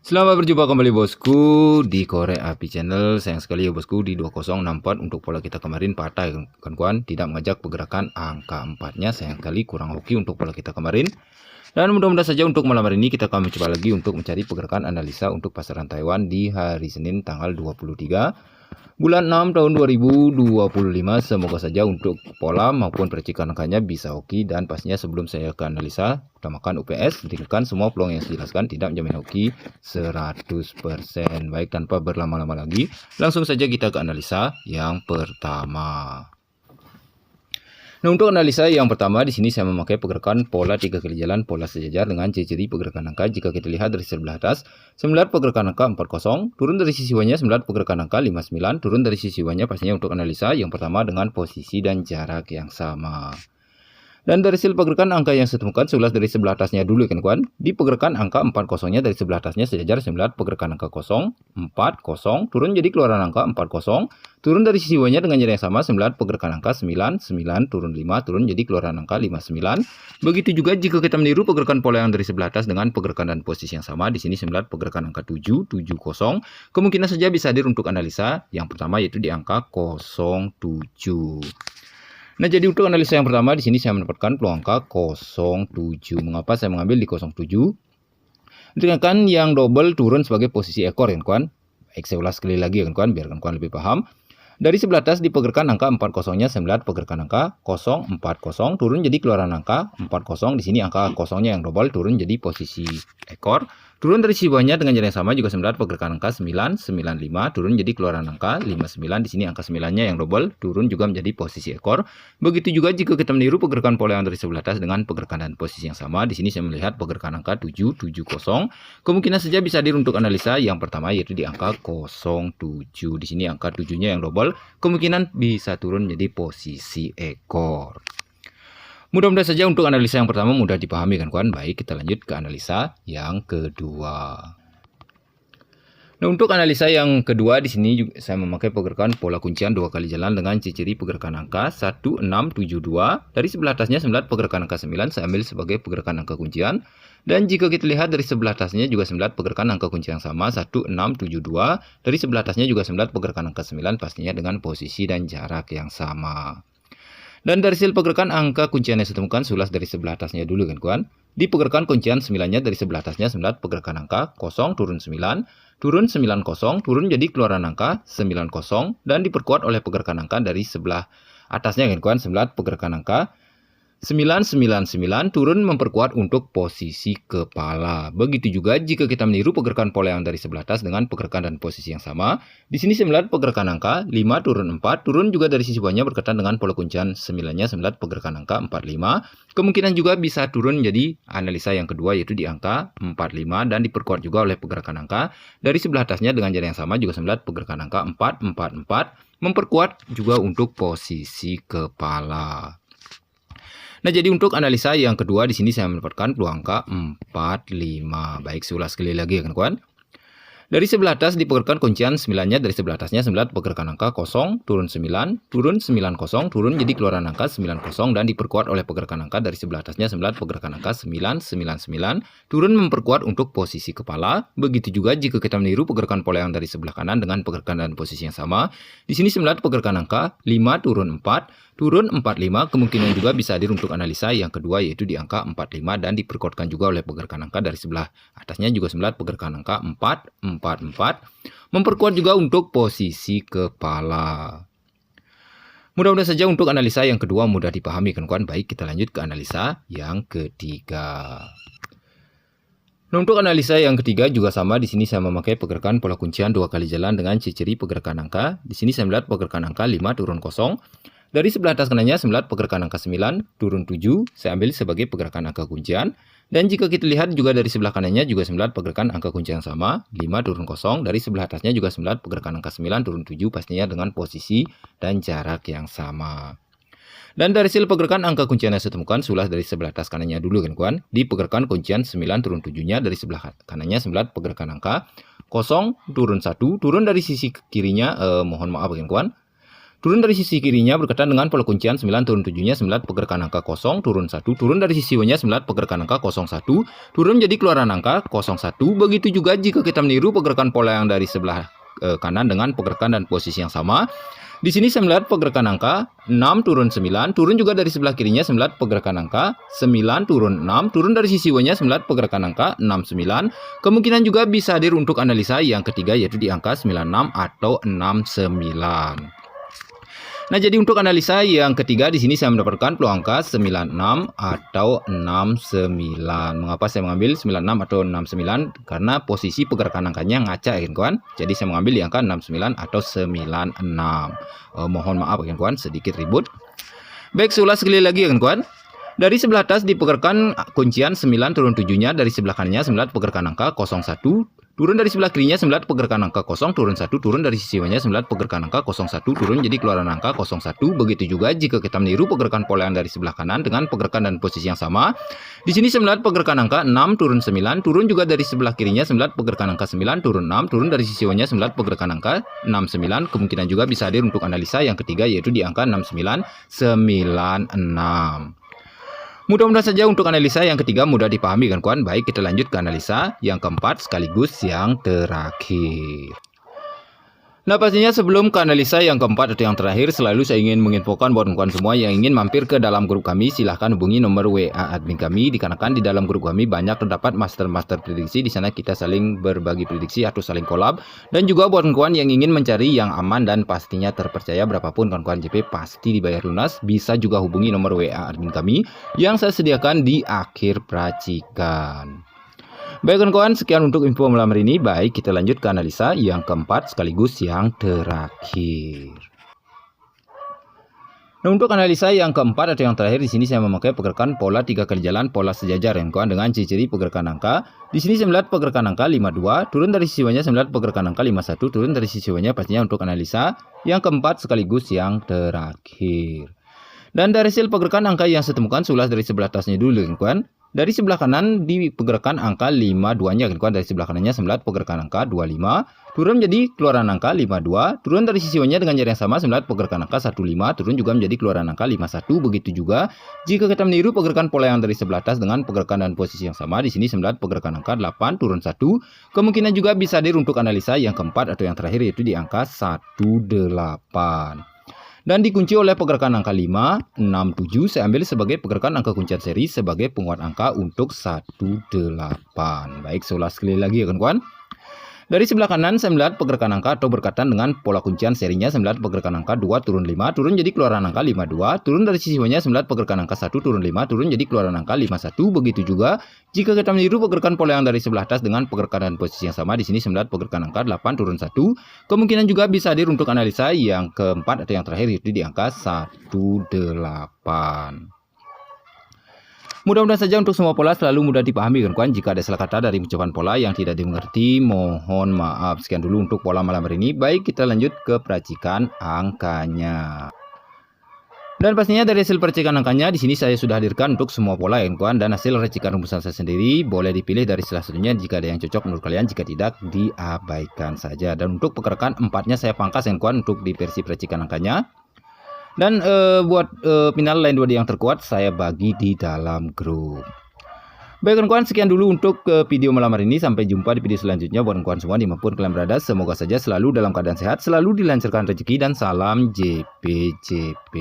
Selamat berjumpa kembali bosku di Korek Api Channel. Sayang sekali ya bosku, di 2064 untuk pola kita kemarin patah ya kawan-kawan, tidak mengajak pergerakan angka 4-nya. Sayang sekali kurang hoki untuk pola kita kemarin. Dan mudah-mudahan saja untuk malam hari ini kita akan mencoba lagi untuk mencari pergerakan analisa untuk pasaran Taiwan di hari Senin tanggal 23 bulan 6 tahun 2025. Semoga saja untuk pola maupun percikan angkanya bisa hoki. Dan pastinya sebelum saya ke analisa, utamakan UPS, dengarkan semua peluang yang saya jelaskan tidak menjamin hoki 100%. Baik, tanpa berlama-lama lagi, langsung saja kita ke analisa yang pertama. Nah, untuk analisa yang pertama di sini saya memakai pergerakan pola 3 kali jalan pola sejajar dengan ciri-ciri pergerakan angka. Jika kita lihat dari sebelah atas, 9 pergerakan angka 40, turun dari sisi Y-nya 9 pergerakan angka 59, turun dari sisi Y-nya pastinya untuk analisa yang pertama dengan posisi dan jarak yang sama. Dan dari hasil pergerakan angka yang saya temukan, 11 dari sebelah atasnya dulu kan kawan. Di pergerakan angka 40-nya dari sebelah atasnya sejajar 9 pergerakan angka 0, 40, turun jadi keluaran angka 40, turun dari sisi Y-nya dengan jarak yang sama 9 pergerakan angka 9, 9 turun 5, turun jadi keluaran angka 59. Begitu juga jika kita meniru pergerakan pola yang dari sebelah atas dengan pergerakan dan posisi yang sama, di sini 9 pergerakan angka 7, 70, kemungkinan saja bisa hadir untuk analisa yang pertama yaitu di angka 07. Nah, jadi untuk analisa yang pertama di sini saya mendapatkan peluang angka 07. Mengapa saya mengambil di 07? Dikarenakan yang double turun sebagai posisi ekor ya kawan. Baik, saya ulas sekali lagi ya kawan, biar kawan lebih paham. Dari sebelah atas di pergerakan angka 40-nya 9 pergerakan angka 040, turun jadi keluaran angka 40. Di sini angka 0-nya yang double turun jadi posisi ekor. Turun dari sisi bawahnya dengan jarak yang sama juga 9 pergerakan angka 995, turun jadi keluaran angka 59. Di sini angka 9-nya yang double turun juga menjadi posisi ekor. Begitu juga jika kita meniru pergerakan pola yang dari sebelah atas dengan pergerakan dan posisi yang sama, di sini saya melihat pergerakan angka 770. Kemungkinan saja bisa hadir untuk analisa yang pertama yaitu di angka 07. Di sini angka 7-nya yang double kemungkinan bisa turun menjadi posisi ekor. Mudah-mudahan saja untuk analisa yang pertama mudah dipahami kan kawan. Baik, kita lanjut ke analisa yang kedua. Nah, untuk analisa yang kedua di sini juga saya memakai pergerakan pola kuncian 2 kali jalan dengan ciri-ciri pergerakan angka 1672. Dari sebelah atasnya 9 pergerakan angka 9 saya ambil sebagai pergerakan angka kuncian. Dan jika kita lihat dari sebelah atasnya juga 9 pergerakan angka kunci yang sama 1672. Dari sebelah atasnya juga 9 pergerakan angka 9 pastinya dengan posisi dan jarak yang sama. Dan dari hasil pergerakan angka kuncian yang saya temukan, 11 dari sebelah atasnya dulu kan kawan. Di pergerakan kuncian 9-nya dari sebelah atasnya 9 pergerakan angka 0 turun 9, turun 90, turun jadi keluaran angka 90 dan diperkuat oleh pergerakan angka dari sebelah atasnya kan kawan, 9 pergerakan angka 999, turun memperkuat untuk posisi kepala. Begitu juga jika kita meniru pergerakan pola yang dari sebelah atas dengan pergerakan dan posisi yang sama. Di sini 9 pergerakan angka 5 turun 4, turun juga dari sisi bawahnya berkaitan dengan pola kuncian 9-nya 9 pergerakan angka 45. Kemungkinan juga bisa turun jadi analisa yang kedua yaitu di angka 45 dan diperkuat juga oleh pergerakan angka dari sebelah atasnya dengan jarak yang sama juga 9 pergerakan angka 444, memperkuat juga untuk posisi kepala. Nah, jadi untuk analisa yang kedua di sini saya mendapatkan peluang angka 45. Baik, saya ulas sekali lagi ya kawan. Dari sebelah atas di pergerakan kuncian 9-nya dari sebelah atasnya 9 pergerakan angka 0 turun 9, turun 90, turun jadi keluaran angka 90 dan diperkuat oleh pergerakan angka dari sebelah atasnya 9 pergerakan angka 999, turun memperkuat untuk posisi kepala. Begitu juga jika kita meniru pergerakan pola yang dari sebelah kanan dengan pergerakan dan posisi yang sama. Di sini 9 pergerakan angka 5 turun 4, turun 45, kemungkinan juga bisa hadir untuk analisa yang kedua yaitu di angka 45 dan diperkuatkan juga oleh pergerakan angka dari sebelah atasnya juga 9 pergerakan angka 444, memperkuat juga untuk posisi kepala. Mudah-mudahan saja untuk analisa yang kedua mudah dipahami kan kawan. Baik, kita lanjut ke analisa yang ketiga. Nah, untuk analisa yang ketiga juga sama. Di sini saya memakai pergerakan pola kuncian 2 kali jalan dengan ciri-ciri pergerakan angka. Di sini saya melihat pergerakan angka 5 turun 0. Dari sebelah atas kanannya 9 pergerakan angka 9 turun 7, saya ambil sebagai pergerakan angka kuncian. Dan jika kita lihat juga dari sebelah kanannya juga 9 pergerakan angka kuncian sama, 5 turun 0. Dari sebelah atasnya juga 9 pergerakan angka 9 turun 7 pastinya dengan posisi dan jarak yang sama. Dan dari hasil pergerakan angka kuncian yang saya temukan, sulah dari sebelah atas kanannya dulu kan kawan. Di pergerakan kuncian 9 turun 7-nya dari sebelah kanannya 9 pergerakan angka 0 turun 1, turun dari sisi kirinya mohon maaf kan kawan. Turun dari sisi kirinya berkaitan dengan pola kuncian 9 turun 7-nya 9 pergerakan angka 0 turun 1. Turun dari sisi Y-nya 9 pergerakan angka 01. Turun menjadi keluaran angka 01. Begitu juga jika kita meniru pergerakan pola yang dari sebelah kanan dengan pergerakan dan posisi yang sama. Di sini saya melihat pergerakan angka 6 turun 9, turun juga dari sebelah kirinya 9 pergerakan angka 9 turun 6, turun dari sisi Y-nya 9 pergerakan angka 69. Kemungkinan juga bisa hadir untuk analisa yang ketiga yaitu di angka 96 atau 69. Nah, jadi untuk analisa yang ketiga di sini saya mendapatkan peluang angka 96 atau 69. Mengapa saya mengambil 96 atau 69? Karena posisi pergerakan angkanya ngaca ya kawan. Jadi saya mengambil di angka 69 atau 96. Mohon maaf ya kawan, sedikit ribut. Baik, saya ulas sekali lagi ya kawan. Dari sebelah atas dipergerakan kuncian 9 turun 7-nya, dari sebelah kanannya 9 pergerakan angka 01. Turun dari sebelah kirinya 9 pergerakan angka 0 turun 1, turun dari sisi Y-nya 9 pergerakan angka 01 turun jadi keluaran angka 01. Begitu juga jika kita meniru pergerakan pola yang dari sebelah kanan dengan pergerakan dan posisi yang sama. Di sini 9 pergerakan angka 6 turun 9, turun juga dari sebelah kirinya 9 pergerakan angka 9 turun 6, turun dari sisi Y-nya 9 pergerakan angka 69. Kemungkinan juga bisa hadir untuk analisa yang ketiga yaitu di angka 69 96. Mudah-mudahan saja untuk analisa yang ketiga mudah dipahami kan kawan. Baik, kita lanjut ke analisa yang keempat sekaligus yang terakhir. Nah, pastinya sebelum ke analisa yang keempat atau yang terakhir, selalu saya ingin menginfokan buat kawan semua yang ingin mampir ke dalam grup kami, silahkan hubungi nomor WA admin kami, dikarenakan di dalam grup kami banyak terdapat master-master prediksi. Di sana kita saling berbagi prediksi atau saling collab. Dan juga buat kawan yang ingin mencari yang aman dan pastinya terpercaya, berapapun kawan-kawan JP pasti dibayar lunas, bisa juga hubungi nomor WA admin kami yang saya sediakan di akhir racikan. Baik kawan-kawan, sekian untuk info malam hari ini. Baik, kita lanjut ke analisa yang keempat sekaligus yang terakhir. Nah, untuk analisa yang keempat atau yang terakhir di sini saya memakai pergerakan pola 3 kali jalan pola sejajar ya kawan, dengan ciri-ciri pergerakan angka. Di sini saya melihat pergerakan angka 52, turun dari sisi Y-nya saya melihat pergerakan angka 51, turun dari sisi Y-nya pastinya untuk analisa yang keempat sekaligus yang terakhir. Dan dari hasil pergerakan angka yang saya temukan, saya ulas dari sebelah atasnya dulu kawan. Dari sebelah kanan di pergerakan angka 52-nya kawan, dari sebelah kanannya 9 pergerakan angka 25, turun menjadi keluaran angka 52, turun dari sisi Y-nya dengan cara yang sama 9 pergerakan angka 15, turun juga menjadi keluaran angka 51. Begitu juga jika kita meniru pergerakan pola yang dari sebelah atas dengan pergerakan dan posisi yang sama, di sini 9 pergerakan angka 8 turun 1, kemungkinan juga bisa hadir untuk analisa yang keempat atau yang terakhir yaitu di angka 18. Dan dikunci oleh pergerakan angka 5, 6, 7, saya ambil sebagai pergerakan angka kuncian seri sebagai penguat angka untuk 18. Baik, saya ulas sekali lagi ya kawan. Dari sebelah kanan saya melihat pergerakan angka atau berkaitan dengan pola kuncian serinya, saya melihat pergerakan angka 2 turun 5, turun jadi keluaran angka 52, turun dari sisi Y-nya saya melihat pergerakan angka 1 turun 5, turun jadi keluaran angka 51. Begitu juga jika kita meniru pergerakan pola yang dari sebelah atas dengan pergerakan dan posisi yang sama, di sini saya melihat pergerakan angka 8 turun 1, kemungkinan juga bisa hadir untuk analisa yang keempat atau yang terakhir yaitu di angka 18. Mudah-mudahan saja untuk semua pola selalu mudah dipahami kawan. Jika ada salah kata dari ucapan pola yang tidak dimengerti, mohon maaf. Sekian dulu untuk pola malam hari ini. Baik, kita lanjut ke peracikan angkanya. Dan pastinya dari hasil peracikan angkanya di sini saya sudah hadirkan untuk semua pola kawan, dan hasil racikan rumusan saya sendiri boleh dipilih dari salah satunya jika ada yang cocok menurut kalian, jika tidak diabaikan saja. Dan untuk pergerakan empatnya saya pangkas kawan untuk di versi peracikan angkanya. Dan buat final lain 2D yang terkuat saya bagi di dalam grup. Baik kawan-kawan, sekian dulu untuk video malam hari ini. Sampai jumpa di video selanjutnya buat kawan semua dimanapun kalian berada. Semoga saja selalu dalam keadaan sehat, selalu dilancarkan rezeki, dan salam JPJP.